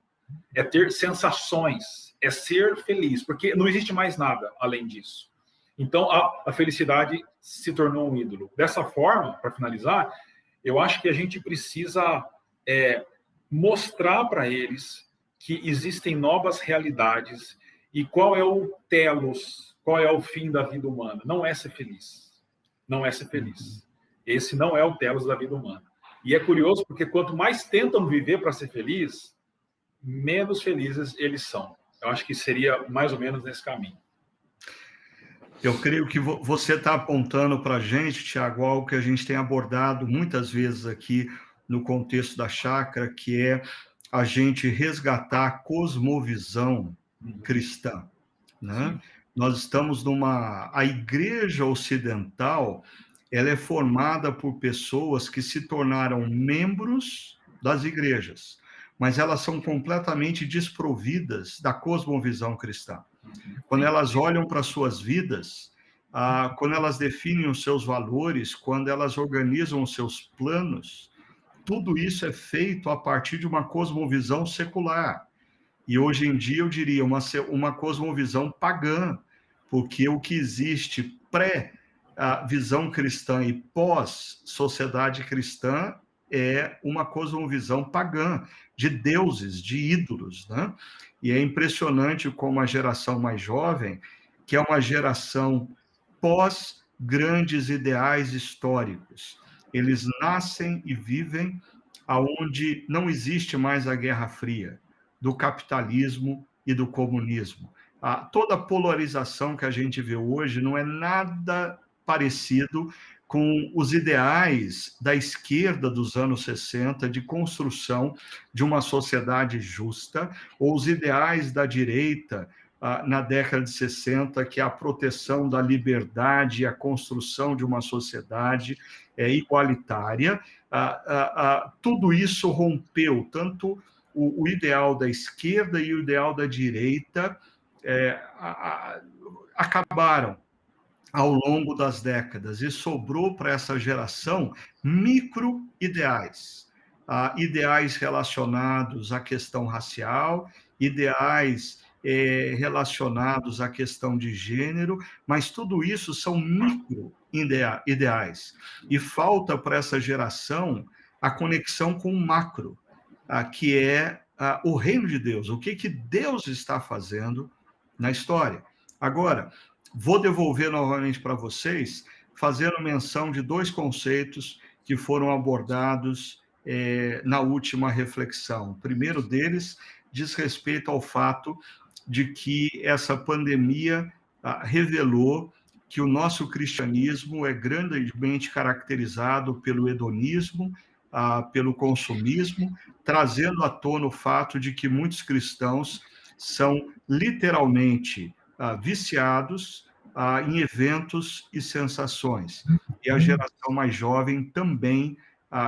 é ter sensações, é ser feliz, porque não existe mais nada além disso. Então, a felicidade se tornou um ídolo. Dessa forma, para finalizar, eu acho que a gente precisa mostrar para eles que existem novas realidades. E qual é o telos, qual é o fim da vida humana? Não é ser feliz. Não é ser feliz. Esse não é o telos da vida humana. E é curioso porque quanto mais tentam viver para ser feliz, menos felizes eles são. Eu acho que seria mais ou menos nesse caminho. Eu creio que você está apontando para a gente, Tiago, algo que a gente tem abordado muitas vezes aqui no contexto da chácara, que é a gente resgatar a cosmovisão cristã, né? Nós estamos a igreja ocidental, ela é formada por pessoas que se tornaram membros das igrejas, mas elas são completamente desprovidas da cosmovisão cristã. Quando elas olham para suas vidas, quando elas definem os seus valores, quando elas organizam os seus planos, tudo isso é feito a partir de uma cosmovisão secular. E hoje em dia eu diria uma cosmovisão pagã, porque o que existe pré-visão cristã e pós-sociedade cristã é uma cosmovisão pagã, de deuses, de ídolos, né? E é impressionante como a geração mais jovem, que é uma geração pós-grandes ideais históricos, eles nascem e vivem aonde não existe mais a Guerra Fria, do capitalismo e do comunismo. Toda a polarização que a gente vê hoje não é nada parecido com os ideais da esquerda dos anos 60 de construção de uma sociedade justa, ou os ideais da direita na década de 60, que é a proteção da liberdade e a construção de uma sociedade igualitária. Tudo isso rompeu, tanto o ideal da esquerda e o ideal da direita acabaram ao longo das décadas, e sobrou para essa geração micro-ideais. Ideais relacionados à questão racial, ideais relacionados à questão de gênero, mas tudo isso são micro-ideais. E falta para essa geração a conexão com o macro, que é o reino de Deus, o que Deus está fazendo na história. Agora, vou devolver novamente para vocês, fazendo menção de 2 conceitos que foram abordados na última reflexão. O primeiro deles diz respeito ao fato de que essa pandemia revelou que o nosso cristianismo é grandemente caracterizado pelo hedonismo, pelo consumismo, trazendo à tona o fato de que muitos cristãos são literalmente viciados em eventos e sensações. E a geração mais jovem também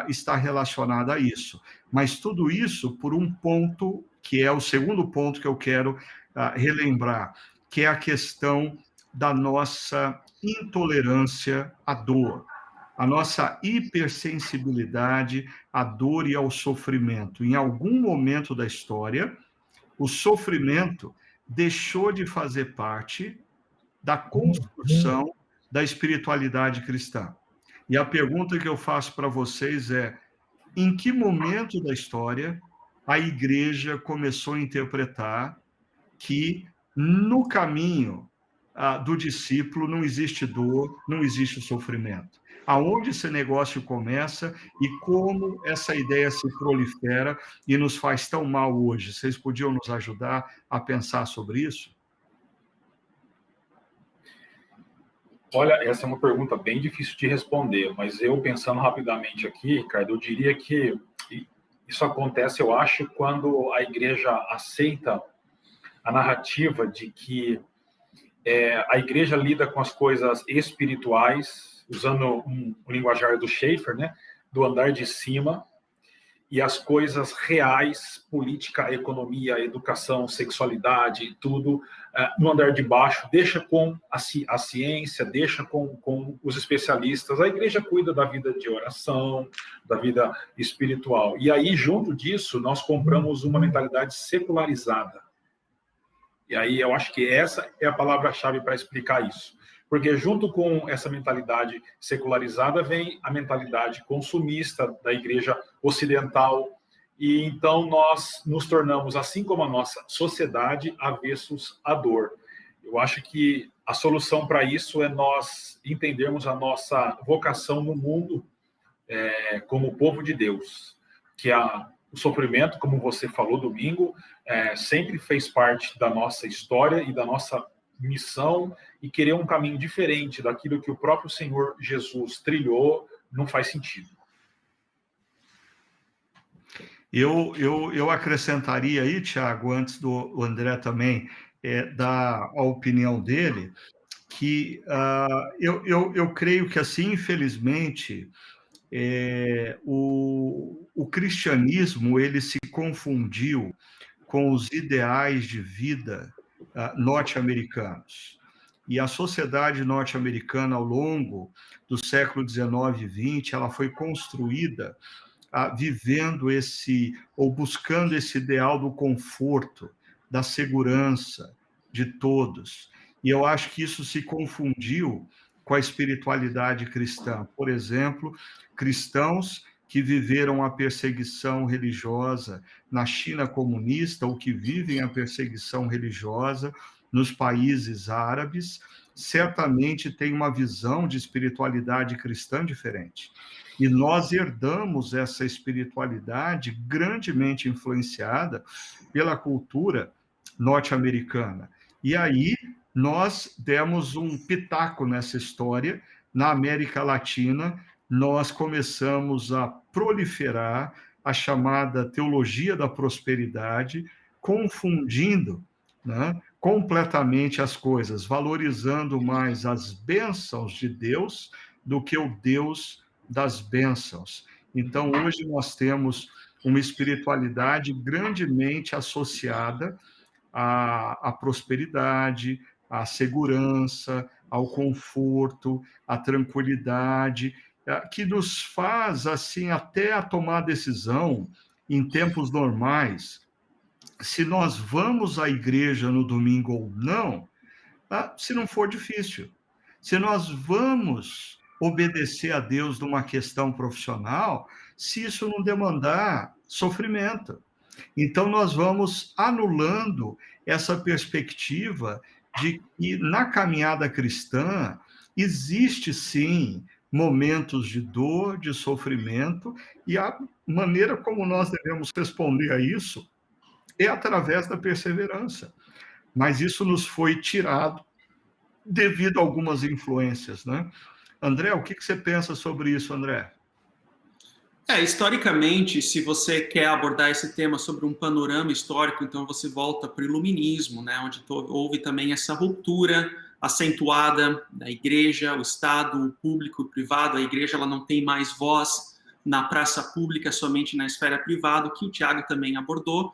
está relacionada a isso. Mas tudo isso por um ponto, que é o segundo ponto que eu quero relembrar, que é a questão da nossa intolerância à dor, a nossa hipersensibilidade à dor e ao sofrimento. Em algum momento da história, o sofrimento deixou de fazer parte da construção da espiritualidade cristã. E a pergunta que eu faço para vocês é: em que momento da história a igreja começou a interpretar que no caminho do discípulo não existe dor, não existe sofrimento? Aonde esse negócio começa e como essa ideia se prolifera e nos faz tão mal hoje? Vocês podiam nos ajudar a pensar sobre isso? Olha, essa é uma pergunta bem difícil de responder, mas eu, pensando rapidamente aqui, Ricardo, eu diria que isso acontece, eu acho, quando a igreja aceita a narrativa de que a igreja lida com as coisas espirituais, usando o linguajar do Schaeffer, né, do andar de cima, e as coisas reais, política, economia, educação, sexualidade, tudo, no andar de baixo, deixa com a ciência, deixa com os especialistas. A igreja cuida da vida de oração, da vida espiritual. E aí, junto disso, nós compramos uma mentalidade secularizada. E aí eu acho que essa é a palavra-chave para explicar isso. Porque junto com essa mentalidade secularizada vem a mentalidade consumista da igreja ocidental. E então nós nos tornamos, assim como a nossa sociedade, avessos à dor. Eu acho que a solução para isso é nós entendermos a nossa vocação no mundo como povo de Deus. Que o sofrimento, como você falou domingo, sempre fez parte da nossa história e da nossa missão, e querer um caminho diferente daquilo que o próprio Senhor Jesus trilhou não faz sentido. Eu acrescentaria aí, Tiago, antes do André também dar a opinião dele, que eu creio que, assim, infelizmente, o cristianismo ele se confundiu com os ideais de vida norte-americanos. E a sociedade norte-americana, ao longo do século XIX e XX, ela foi construída vivendo ou buscando esse ideal do conforto, da segurança de todos. E eu acho que isso se confundiu com a espiritualidade cristã. Por exemplo, cristãos que viveram a perseguição religiosa na China comunista, ou que vivem a perseguição religiosa nos países árabes, certamente tem uma visão de espiritualidade cristã diferente. E nós herdamos essa espiritualidade grandemente influenciada pela cultura norte-americana. E aí nós demos um pitaco nessa história. Na América Latina, nós começamos a proliferar a chamada teologia da prosperidade, confundindo, né, completamente as coisas, valorizando mais as bênçãos de Deus do que o Deus das bênçãos. Então, hoje nós temos uma espiritualidade grandemente associada à prosperidade, à segurança, ao conforto, à tranquilidade, que nos faz, assim, até a tomar decisão em tempos normais, se nós vamos à igreja no domingo ou não, se não for difícil. Se nós vamos obedecer a Deus numa questão profissional, se isso não demandar sofrimento. Então, nós vamos anulando essa perspectiva de que na caminhada cristã existe, sim, momentos de dor, de sofrimento, e a maneira como nós devemos responder a isso é através da perseverança. Mas isso nos foi tirado devido a algumas influências, né? André, o que você pensa sobre isso, André? Historicamente, se você quer abordar esse tema sobre um panorama histórico, então você volta para o iluminismo, né, onde houve também essa ruptura acentuada da igreja, o Estado, o público, o privado. A igreja ela não tem mais voz na praça pública, somente na esfera privada, que o Tiago também abordou.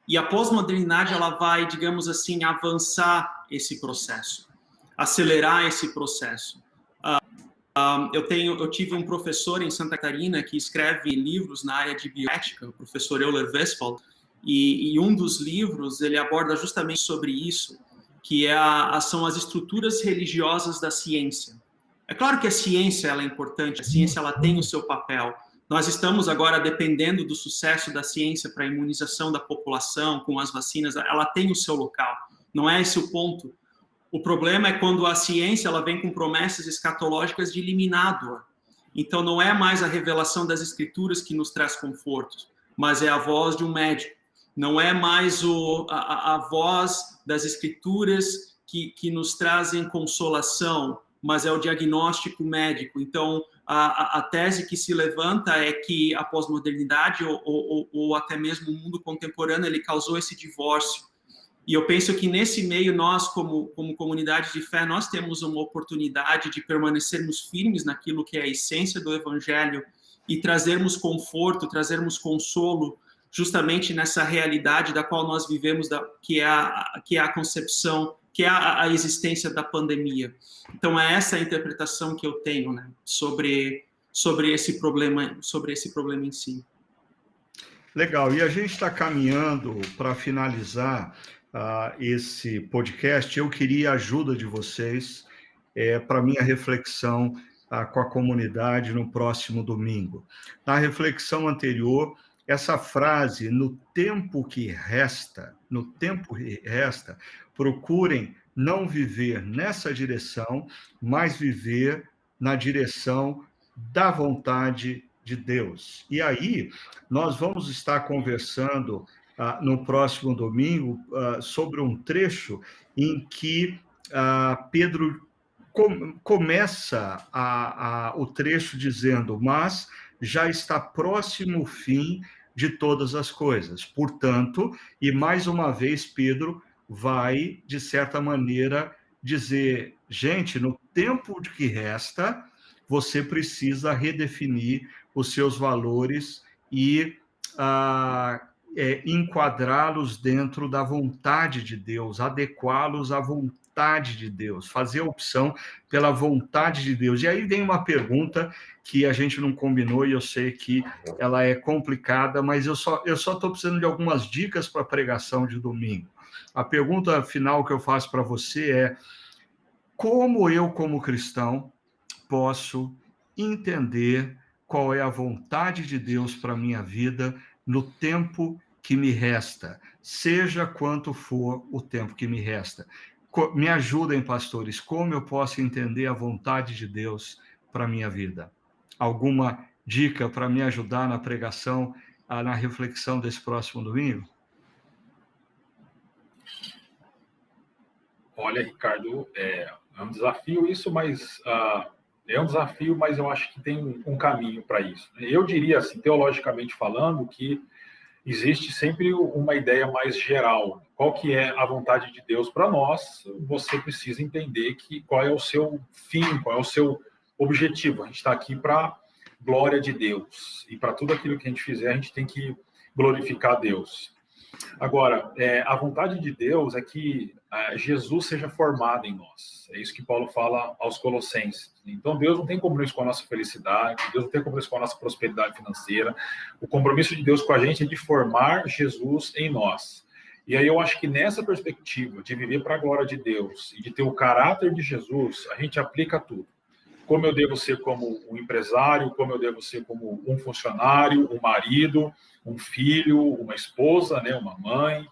E a pós-modernidade ela vai, digamos assim, avançar esse processo, acelerar esse processo. Eu tive um professor em Santa Catarina que escreve livros na área de bioética, o professor Euler Westphal, e um dos livros ele aborda justamente sobre isso, que são as estruturas religiosas da ciência. É claro que a ciência ela é importante, a ciência ela tem o seu papel. Nós estamos agora dependendo do sucesso da ciência para a imunização da população com as vacinas, ela tem o seu local, não é esse o ponto. O problema é quando a ciência ela vem com promessas escatológicas de eliminar a dor. Então, não é mais a revelação das escrituras que nos traz conforto, mas é a voz de um médico. Não é mais a voz das escrituras que nos trazem consolação, mas é o diagnóstico médico. Então, a tese que se levanta é que a pós-modernidade ou até mesmo o mundo contemporâneo ele causou esse divórcio. E eu penso que nesse meio, nós, como comunidade de fé, nós temos uma oportunidade de permanecermos firmes naquilo que é a essência do Evangelho e trazermos conforto, trazermos consolo, justamente nessa realidade da qual nós vivemos, que é a concepção, que é a existência da pandemia. Então, é essa a interpretação que eu tenho, né, sobre esse problema em si. Legal. E a gente está caminhando para finalizar esse podcast. Eu queria a ajuda de vocês para minha reflexão com a comunidade no próximo domingo. Na reflexão anterior, essa frase, no tempo que resta, procurem não viver nessa direção, mas viver na direção da vontade de Deus. E aí, nós vamos estar conversando no próximo domingo sobre um trecho em que Pedro começa o trecho dizendo: mas já está próximo o fim de todas as coisas. Portanto, e mais uma vez Pedro vai, de certa maneira, dizer: gente, no tempo que resta, você precisa redefinir os seus valores e enquadrá-los dentro da vontade de Deus, adequá-los à vontade de Deus, fazer a opção pela vontade de Deus. E aí vem uma pergunta que a gente não combinou e eu sei que ela é complicada, mas eu só estou precisando de algumas dicas para a pregação de domingo. A pergunta final que eu faço para você é: como eu, como cristão, posso entender qual é a vontade de Deus para a minha vida no tempo que me resta, seja quanto for o tempo que me resta? Me ajudem, pastores, como eu posso entender a vontade de Deus para a minha vida? Alguma dica para me ajudar na pregação, na reflexão desse próximo domingo? Olha, Ricardo, é um desafio isso, mas é um desafio, mas eu acho que tem um caminho para isso. Eu diria, assim, teologicamente falando, que existe sempre uma ideia mais geral. Qual que é a vontade de Deus para nós? Você precisa entender qual é o seu fim, qual é o seu objetivo. A gente está aqui para glória de Deus. E para tudo aquilo que a gente fizer, a gente tem que glorificar a Deus. Agora, a vontade de Deus é que Jesus seja formado em nós. É isso que Paulo fala aos Colossenses. Então, Deus não tem compromisso com a nossa felicidade, Deus não tem compromisso com a nossa prosperidade financeira. O compromisso de Deus com a gente é de formar Jesus em nós. E aí eu acho que nessa perspectiva de viver para a glória de Deus e de ter o caráter de Jesus, a gente aplica tudo. Como eu devo ser como um empresário, como eu devo ser como um funcionário, um marido, um filho, uma esposa, né, uma mãe,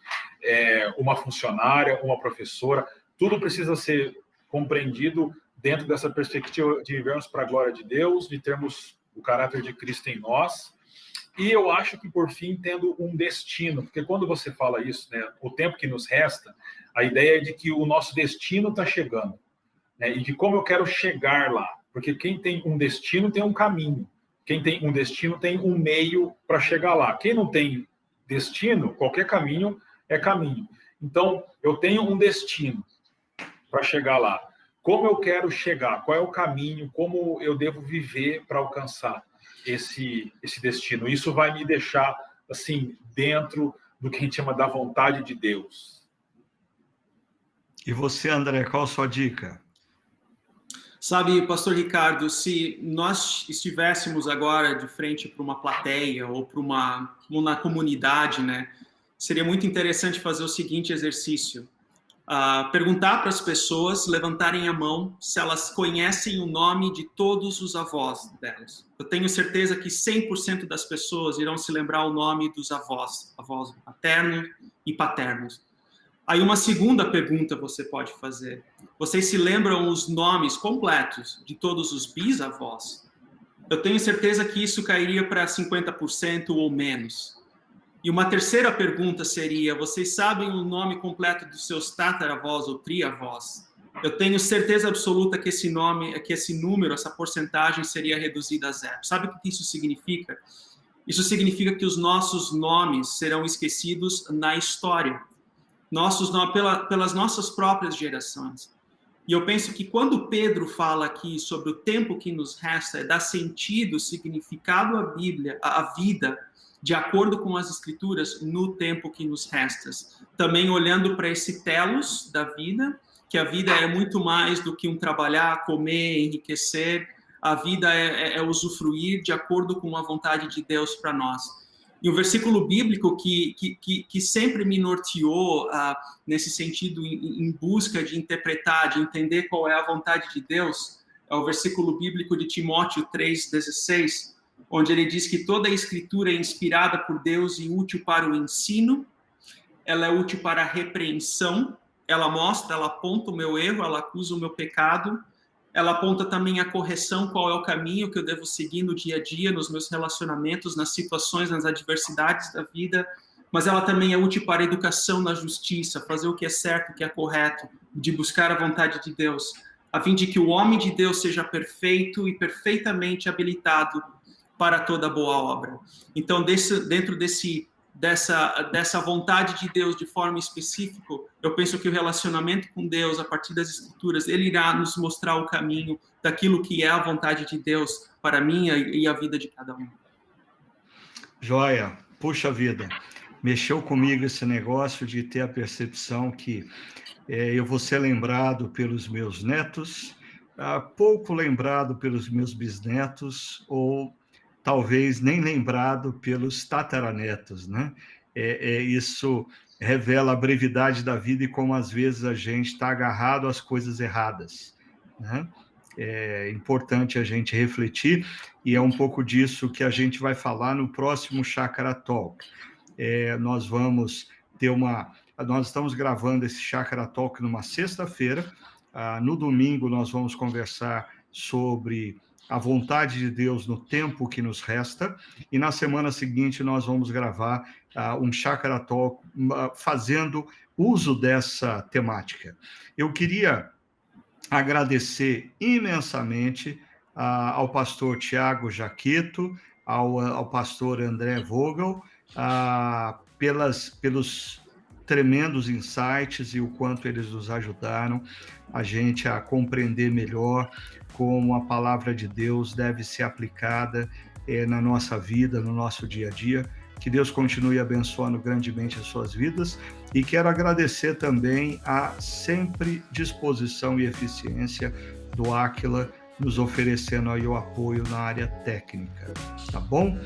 uma funcionária, uma professora. Tudo precisa ser compreendido dentro dessa perspectiva de vivermos para a glória de Deus, de termos o caráter de Cristo em nós. E eu acho que, por fim, tendo um destino, porque quando você fala isso, né, o tempo que nos resta, a ideia é de que o nosso destino está chegando, né, e de como eu quero chegar lá. Porque quem tem um destino tem um caminho. Quem tem um destino tem um meio para chegar lá. Quem não tem destino, qualquer caminho é caminho. Então, eu tenho um destino para chegar lá. Como eu quero chegar? Qual é o caminho? Como eu devo viver para alcançar esse destino? Isso vai me deixar, assim, dentro do que a gente chama da vontade de Deus. E você, André, qual a sua dica? Sabe, pastor Ricardo, se nós estivéssemos agora de frente para uma plateia ou para uma comunidade, né, seria muito interessante fazer o seguinte exercício. Perguntar para as pessoas levantarem a mão se elas conhecem o nome de todos os avós delas. Eu tenho certeza que 100% das pessoas irão se lembrar o nome dos avós maternos e paternos. Aí uma segunda pergunta você pode fazer. Vocês se lembram os nomes completos de todos os bisavós? Eu tenho certeza que isso cairia para 50% ou menos. E uma terceira pergunta seria, vocês sabem o nome completo dos seus tataravós ou triavós? Eu tenho certeza absoluta que esse número, essa porcentagem seria reduzida a zero. Sabe o que isso significa? Isso significa que os nossos nomes serão esquecidos na história. Pelas nossas próprias gerações. E eu penso que quando Pedro fala aqui sobre o tempo que nos resta, é dar sentido, significado à Bíblia, à vida, de acordo com as Escrituras, no tempo que nos resta. Também olhando para esse telos da vida, que a vida é muito mais do que um trabalhar, comer, enriquecer. A vida é usufruir de acordo com a vontade de Deus para nós. E um versículo bíblico que sempre me norteou nesse sentido, em busca de interpretar, de entender qual é a vontade de Deus, é o versículo bíblico de Timóteo 3,16, onde ele diz que toda a escritura é inspirada por Deus e útil para o ensino, ela é útil para a repreensão, ela aponta o meu erro, ela acusa o meu pecado, ela aponta também a correção, qual é o caminho que eu devo seguir no dia a dia, nos meus relacionamentos, nas situações, nas adversidades da vida, mas ela também é útil para a educação na justiça, fazer o que é certo, o que é correto, de buscar a vontade de Deus, a fim de que o homem de Deus seja perfeito e perfeitamente habilitado para toda boa obra. Então, dentro dessa vontade de Deus de forma específica, eu penso que o relacionamento com Deus, a partir das Escrituras, ele irá nos mostrar o caminho daquilo que é a vontade de Deus para mim e a vida de cada um. Joia, puxa vida, mexeu comigo esse negócio de ter a percepção que eu vou ser lembrado pelos meus netos, pouco lembrado pelos meus bisnetos, ou talvez nem lembrado pelos tataranetos, né? Isso revela a brevidade da vida e como às vezes a gente está agarrado às coisas erradas, né? É importante a gente refletir, e é um pouco disso que a gente vai falar no próximo Chakra Talk. Nós vamos ter uma Nós estamos gravando esse Chácara Talk numa sexta-feira. No domingo, nós vamos conversar sobre a vontade de Deus no tempo que nos resta. E na semana seguinte, nós vamos gravar um Chácara Talk fazendo uso dessa temática. Eu queria agradecer imensamente ao pastor Tiago Jaqueto, ao pastor André Vogel, pelos tremendos insights e o quanto eles nos ajudaram a gente a compreender melhor como a palavra de Deus deve ser aplicada na nossa vida, no nosso dia a dia. Que Deus continue abençoando grandemente as suas vidas, e quero agradecer também a sempre disposição e eficiência do Áquila, nos oferecendo aí o apoio na área técnica, tá bom?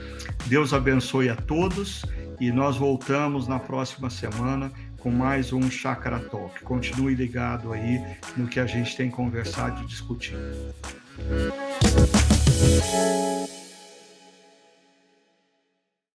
Deus abençoe a todos, e nós voltamos na próxima semana com mais um Chácara Talk. Continue ligado aí no que a gente tem conversado e discutido.